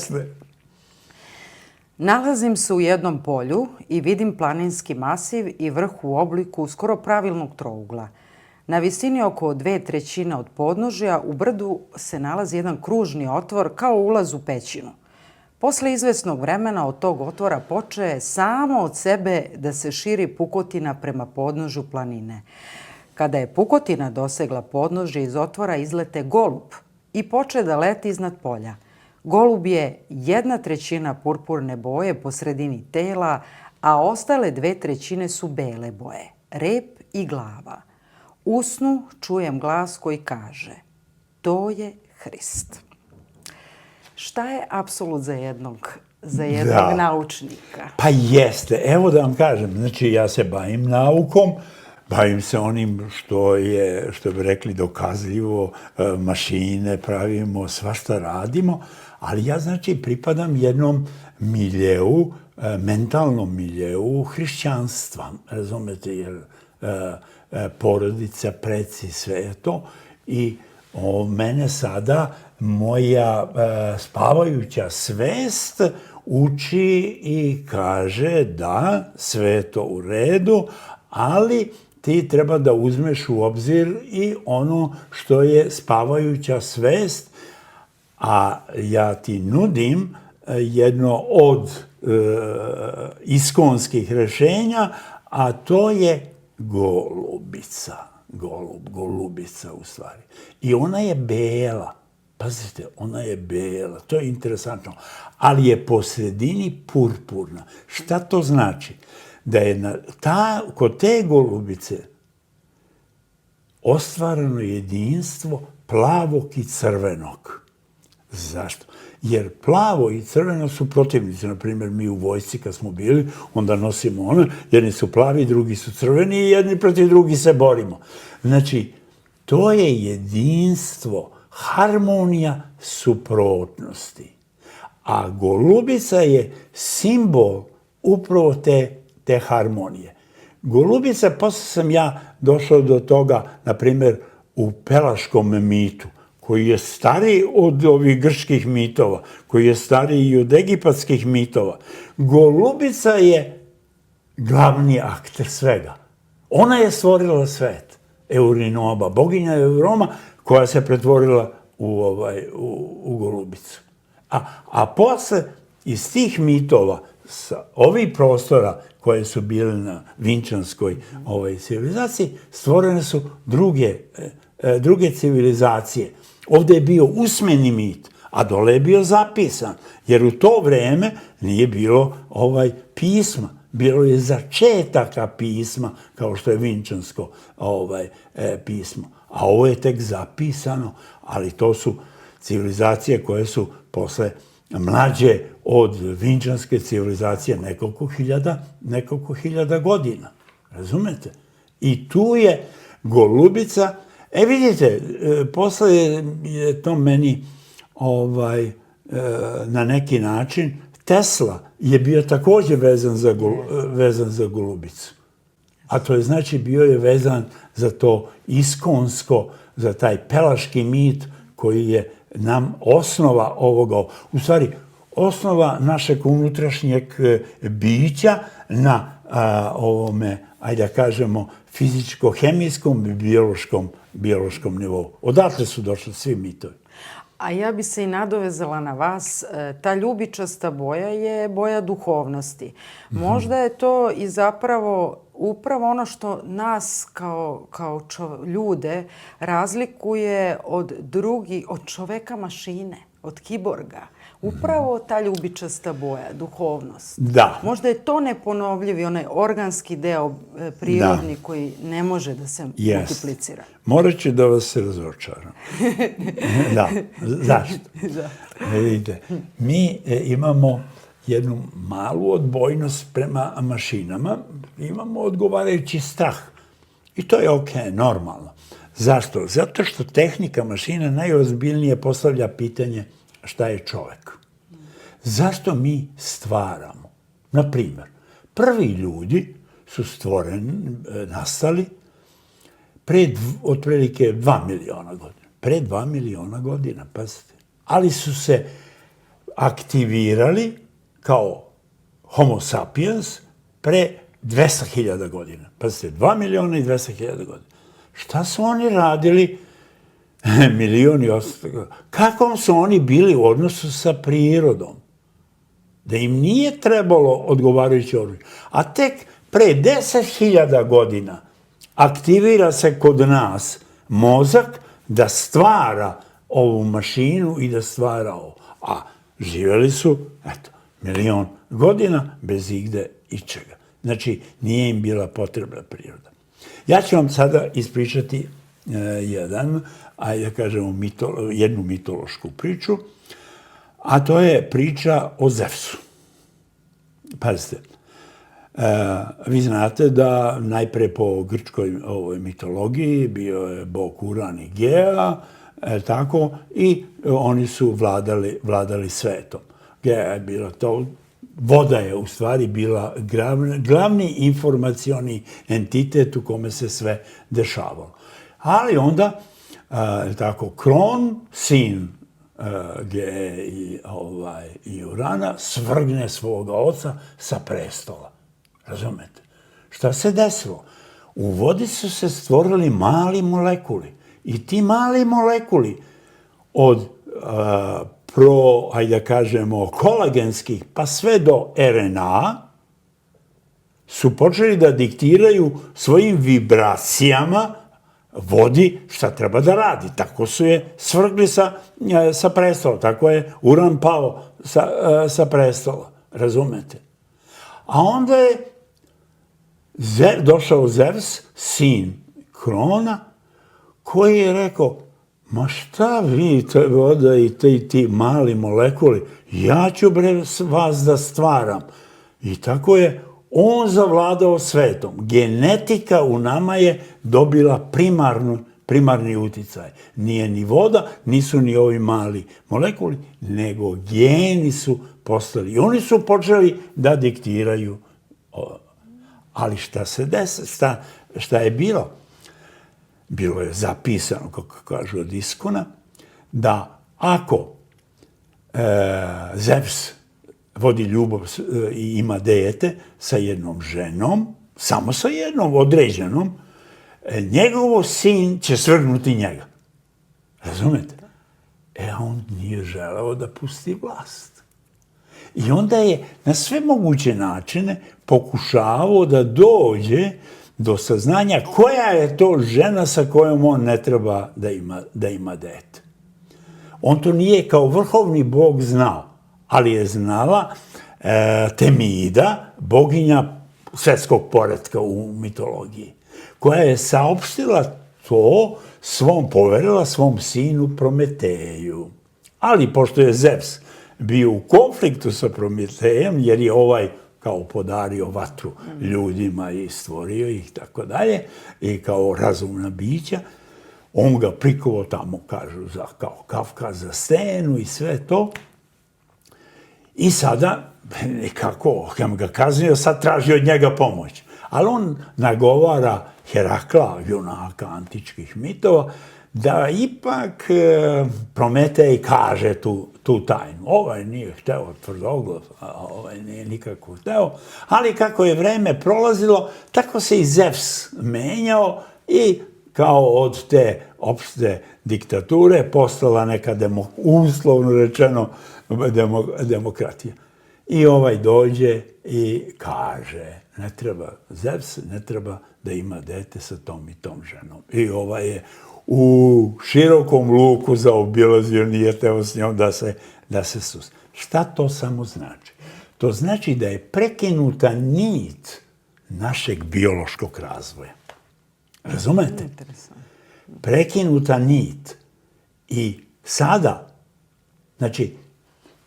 Nalazim se u jednom polju i vidim planinski masiv i vrh u obliku skoro pravilnog trougla. Na visini oko 2/3 od podnožja u brdu se nalazi jedan kružni otvor kao ulaz u pećinu. Posle izvesnog vremena od tog otvora počeje samo od sebe da se širi pukotina prema podnožju planine. Kada je pukotina dosegla podnožje, iz otvora izlete golub i poče da leti iznad polja. Golub je 1/3 purpurne boje po sredini tela, a ostale 2/3 su bele boje, rep i glava. U snu čujem glas koji kaže: to je Hrist. Šta je apsolut za jednog naučnika? Pa jeste. Evo da vam kažem, znači ja se bavim naukom, bavim se onim što bi rekli dokazljivo, mašine pravimo, svašta radimo, ali ja znači pripadam jednom miljeu, mentalnom miljeu hrišćanstva, razumete, jer porodica, preci, sve je to. I mene sada moja spavajuća svest uči i kaže da sve je to u redu, ali ti treba da uzmeš u obzir i ono što je spavajuća svest, a ja ti nudim jedno od iskonskih rešenja, a to je golubica. Golubica u stvari. I ona je bela. Pazite, ona je bela. To je interesantno. Ali je po sredini purpurna. Šta to znači? Da je kod te golubice ostvareno jedinstvo plavog i crvenog. Zašto? Jer plavo i crveno su protivnici. Naprimjer, mi u vojsci kad smo bili, onda nosimo ono, jedni su plavi, drugi su crveni i jedni protiv drugih se borimo. Znači, to je jedinstvo, harmonija suprotnosti. A golubica je simbol upravo te harmonije. Golubica, posle sam ja došao do toga, naprimjer, u pelaškom mitu, koji je stariji od ovih grčkih mitova, koji je stariji i od egipatskih mitova. Golubica je glavni akter svega. Ona je stvorila svet. Eurinoba, boginja Euroma, koja se pretvorila u golubicu. A posle, iz tih mitova, sa ovih prostora koje su bile na vinčanskoj civilizaciji, stvorene su druge civilizacije. Ovde je bio usmeni mit, a dole je bio zapisan, jer u to vreme nije bilo pisma. Bilo je začetaka pisma, kao što je vinčansko pismo. A ovo je tek zapisano, ali to su civilizacije koje su posle mlađe od vinčanske civilizacije nekoliko hiljada godina. Razumete? I tu je Golubica. Vidite, posle je to meni na neki način Tesla je bio takođe vezan za Golubicu. A to je znači bio je vezan za to iskonsko, za taj pelaški mit koji je nam osnova ovoga, u stvari osnova našeg unutrašnjeg bića na ovome, ajde da kažemo, fizičko-hemijskom i biološkom nivou. Odatle su došli svi mitovi. A ja bi se i nadovezala na vas. Ta ljubičasta boja je boja duhovnosti. Možda je to i zapravo upravo ono što nas kao ljude razlikuje od čoveka mašine, od kiborga. Upravo ta ljubičasta boja, duhovnost. Da. Možda je to neponovljivi, onaj organski deo prirodni koji ne može da se multiplicira. Morat ću da vas se razočaram. Da. Zašto? Vidite, mi imamo jednu malu odbojnost prema mašinama, imamo odgovarajući strah. I to je okej, normalno. Zašto? Zato što tehnika mašina najozbiljnije postavlja pitanje šta je čovek. Zašto mi stvaramo? Naprimer, prvi ljudi su nastali pre otprilike 2 miliona godina. Pre 2 miliona godina, pazite. Ali su se aktivirali kao homo sapiens pre 200.000 godina. Pazite, 2 miliona i 200.000 godina. Šta su oni radili? Milioni ostalo. Kakvom su oni bili u odnosu sa prirodom? Da im nije trebalo odgovarajuće oružje. A tek pre 10.000 godina aktivira se kod nas mozak da stvara ovu mašinu i da stvara ovo. A živeli su, milion godina bez igde ičega. Znači, nije im bila potrebna priroda. Ja ću vam sada ispričati jednu mitološku priču, a to je priča o Zevsu. Pazite, vi znate da najpre po grčkoj mitologiji bio je bog Uran i Gea, tako, i oni su vladali svetom. Gea je bila to, voda je u stvari bila glavni informacioni entitet u kome se sve dešavalo. Ali onda, tako, Kron, sin Gee i Urana, svrgne svoga oca sa prestola. Razumete? Šta se desilo? U vodi su se stvorili mali molekuli. I ti mali molekuli od ajde da kažemo, kolagenskih pa sve do RNA su počeli da diktiraju svojim vibracijama vodi šta treba da radi. Tako su je svrgli sa prestola. Tako je Uran pao sa prestola. Razumete? A onda je došao Zevs, sin Krona, koji je rekao, ma šta vi, to je voda i ti mali molekuli, ja ću vas da stvaram. I tako je on zavladao svetom. Genetika u nama je dobila primarni uticaj. Nije ni voda, nisu ni ovi mali molekuli, nego geni su postali. I oni su počeli da diktiraju. Ali šta se desi? Šta je bilo? Bilo je zapisano, kako kažu od Iskona, da ako Zevs vodi ljubav i ima dete sa jednom ženom, samo sa jednom a on nije želeo da pusti vlast. I onda je na sve moguće načine pokušavao da dođe do saznanja koja je to žena sa kojom on ne treba da ima dete. On to nije kao vrhovni bog znao, ali je znala Temida, boginja svetskog poretka u mitologiji, koja je saopštila to poverila svom sinu Prometeju. Ali pošto je Zevs bio u konfliktu sa Prometejem, jer je ovaj kao podario vatru ljudima i stvorio ih tako dalje, i kao razumna bića, on ga prikovao tamo, kažu, kao Kafka za stenu i sve to. I sada, kako ga kaznio, sad traži od njega pomoć. Ali on nagovara Herakla, junaka antičkih mitova, da ipak Prometej kaže tu tajnu. Ovaj nije hteo tvrdoglav, a ovaj nije nikako hteo, ali kako je vreme prolazilo, tako se i Zevs menjao i kao od te opšte diktature postala neka, uslovno rečeno, demokratija. I ovaj dođe i kaže, Zevs ne treba da ima dete sa tom i tom ženom. I ovaj je u širokom luku zaobilazio, nije teo s njom da se susre. Šta to samo znači? To znači da je prekinuta nit našeg biološkog razvoja. Razumete? Prekinuta nit. I sada, znači,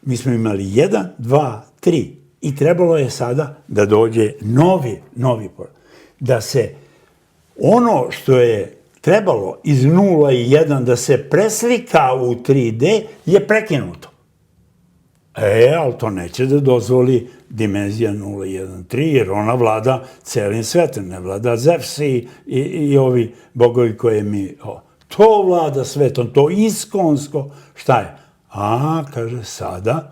mi smo imali 1, 2, 3 i trebalo je sada da dođe novi porod. Da se ono što je trebalo iz 0 i 1 da se preslika u 3D je prekinuto. Ali to neće da dozvoli dimenzija 0, 1, 3, jer ona vlada celim svetom, ne vlada Zevs i ovi bogovi koje mi... To vlada svetom, to iskonsko, šta je? Kaže, sada,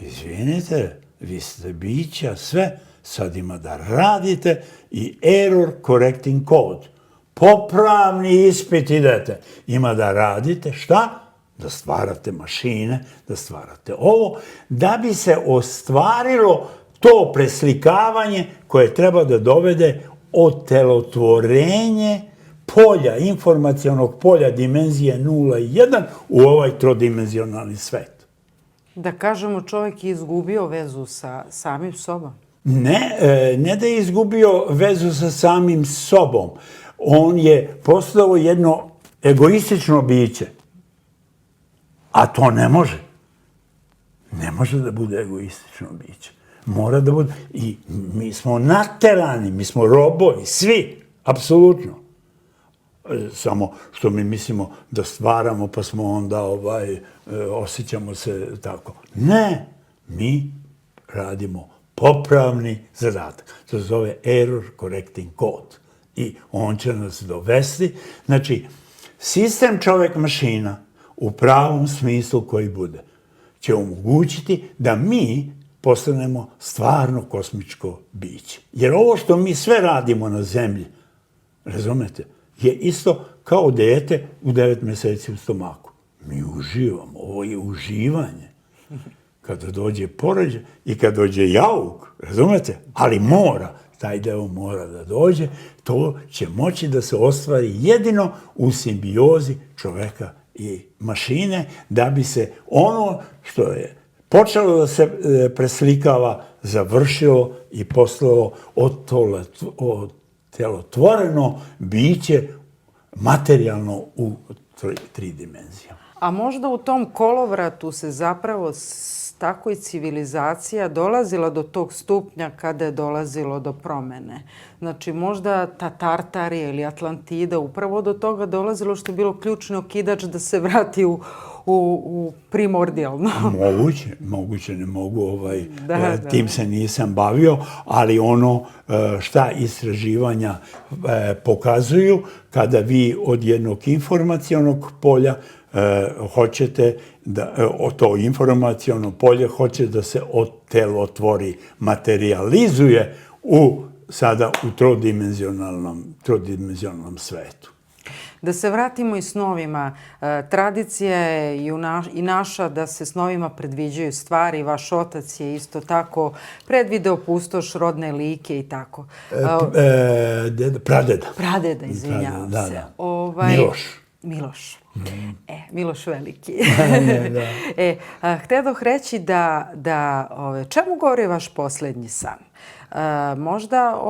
izvinite, vi ste bića, sve, sad ima da radite i error correcting code. Popravni ispit idete. Ima da radite, šta? Da stvarate mašine, da stvarate ovo, da bi se ostvarilo to preslikavanje koje treba da dovede otelotvorenje polja, informacionog polja dimenzije 0 i 1 u ovaj trodimenzionalni svet. Da kažemo, čovjek je izgubio vezu sa samim sobom. Ne da je izgubio vezu sa samim sobom. On je postao jedno egoistično biće. A to ne može. Ne može da bude egoistično biće. Mora da bude... I mi smo naterani, mi smo robovi, svi, apsolutno. Samo što mi mislimo da stvaramo, pa smo onda osjećamo se tako. Ne, mi radimo popravni zadatak. To se zove error correcting code. I on će nas dovesti. Znači, sistem čovek-mašina u pravom smislu koji bude će omogućiti da mi postanemo stvarno kosmičko biće. Jer ovo što mi sve radimo na zemlji, razumete, je isto kao dete u 9 meseci u stomaku. Mi uživamo, ovo je uživanje. Kada dođe porođaj i kada dođe jauk, razumete, ali taj deo mora da dođe, to će moći da se ostvari jedino u simbiozi čoveka i mašine, da bi se ono što je počelo da se preslikava, završilo i postalo otelotvoreno biće materijalno u 3 dimenzije. A možda u tom kolovratu se zapravo tako i civilizacija dolazila do tog stupnja kada je dolazilo do promene. Znači, možda ta Tartarija ili Atlantida upravo do toga dolazilo što je bilo ključni okidač da se vrati u primordijalno. Moguće, ne mogu, tim se nisam bavio, ali ono šta istraživanja pokazuju, kada vi od jednog informacionog polja hoćete da to informaciono polje hoće da se otelotvori, materializuje sada u trodimenzionalnom svetu. Da se vratimo i snovima. Tradicija je i naša da se snovima predviđaju stvari. Vaš otac je isto tako predvideo pustoš rodne like i tako. Pradeda. Pradeda, izvinjavam Da, se. da. Miloš. Miloš Veliki. Htedoh reći da čemu govori vaš poslednji san? Možda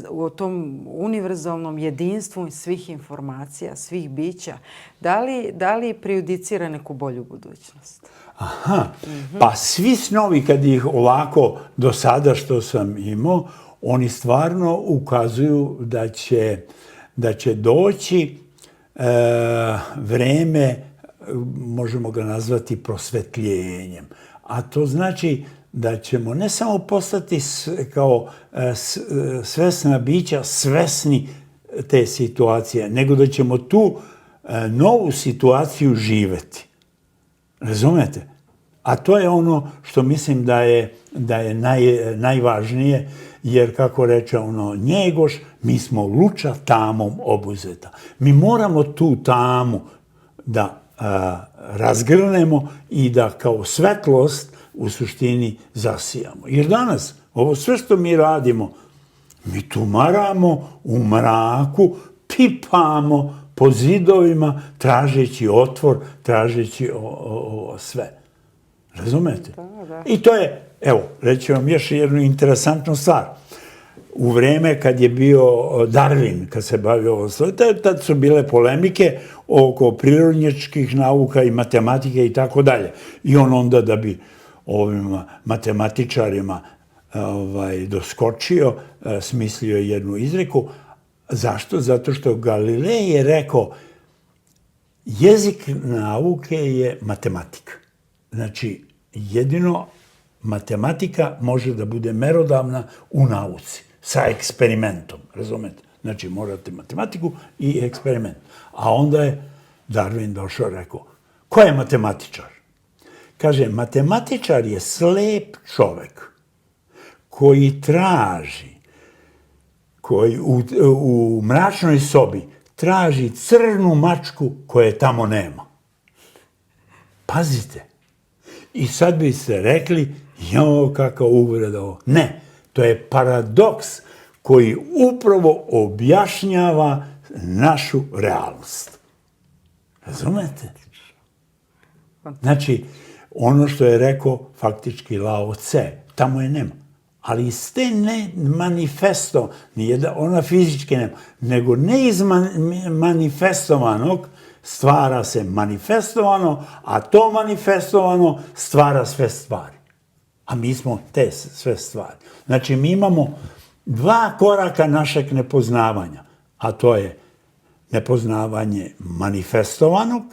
o tom univerzalnom jedinstvu svih informacija, svih bića. Da li prejudicira neku bolju budućnost? Aha, pa svi snovi kad ih ovako do sada što sam imao, oni stvarno ukazuju da će doći vreme, možemo ga nazvati prosvetljenjem. A to znači da ćemo ne samo postati kao svesna bića, svesni te situacije, nego da ćemo tu novu situaciju živeti. Razumete? A to je ono što mislim da je najvažnije, jer kako reče Njegoš, mi smo luča tamom obuzeta. Mi moramo tu tamu da razgrnemo i da kao svetlost u suštini zasijamo. Jer danas, ovo sve što mi radimo, mi tumaramo u mraku, pipamo po zidovima, tražeći otvor, tražeći sve. Razumete? Da. I to je, evo, reći vam još jednu interesantnu stvar. U vreme kad je bio Darwin, kad se bavio ovo, tad su bile polemike oko prirodnjačkih nauka i matematike i tako dalje. I on onda da bi ovim matematičarima doskočio, smislio jednu izreku. Zašto? Zato što Galilej je rekao jezik nauke je matematika. Znači, jedino matematika može da bude merodavna u nauci, sa eksperimentom, razumete? Znači, morate matematiku i eksperiment. A onda je Darwin došao i rekao, ko je matematičar? Kaže, matematičar je slep čovek koji traži, koji u mračnoj sobi traži crnu mačku koje tamo nema. Pazite. I sad biste rekli, jao, kakav uvreda ovo. Ne, to je paradoks koji upravo objašnjava našu realnost. Razumete? Znači, ono što je rekao faktički Lao Tse, tamo je nema. Ali iz te ne manifesto, ona fizički nema, nego ne iz manifestovanog stvara se manifestovano, a to manifestovano stvara sve stvari. A mi smo te sve stvari. Znači, mi imamo dva koraka našeg nepoznavanja, a to je nepoznavanje manifestovanog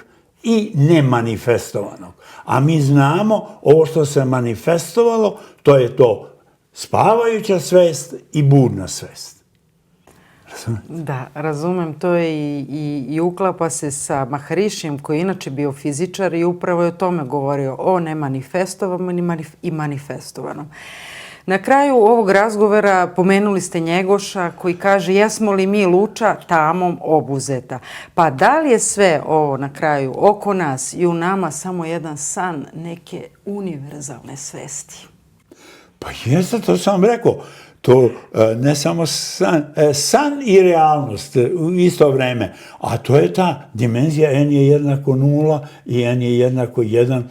i nemanifestovanog. A mi znamo ovo što se manifestovalo, to je to spavajuća svest i budna svest. Da, razumem. To je i uklapa se sa Maharišijem, koji je inače bio fizičar i upravo je o tome govorio, o nemanifestovanom i manifestovanom. Na kraju ovog razgovora pomenuli ste Njegoša koji kaže jesmo li mi luča tamom obuzeta. Pa da li je sve ovo na kraju oko nas i u nama samo jedan san neke univerzalne svesti? Pa jeste, to sam vam rekao. To ne samo san i realnost u isto vreme, a to je ta dimenzija n je jednako 0 i n je jednako 1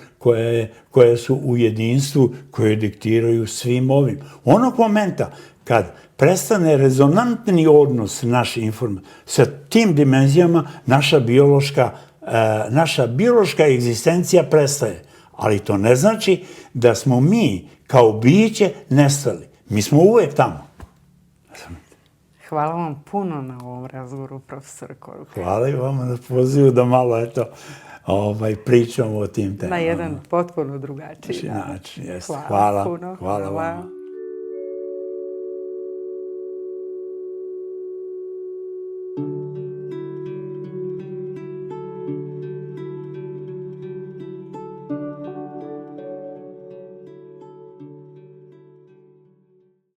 koje su u jedinstvu, koje diktiraju svim ovim. Onog momenta kad prestane rezonantni odnos naše informacije sa tim dimenzijama, naša biološka egzistencija prestaje. Ali to ne znači da smo mi kao biće nestali. Mi smo uvek tamo. Hvala vam puno na ovom razgovoru, profesor Koruh. Hvala i vama na pozivu da malo pričamo o tim temama. Na jedan potpuno drugačiji način. Hvala puno. Hvala vama.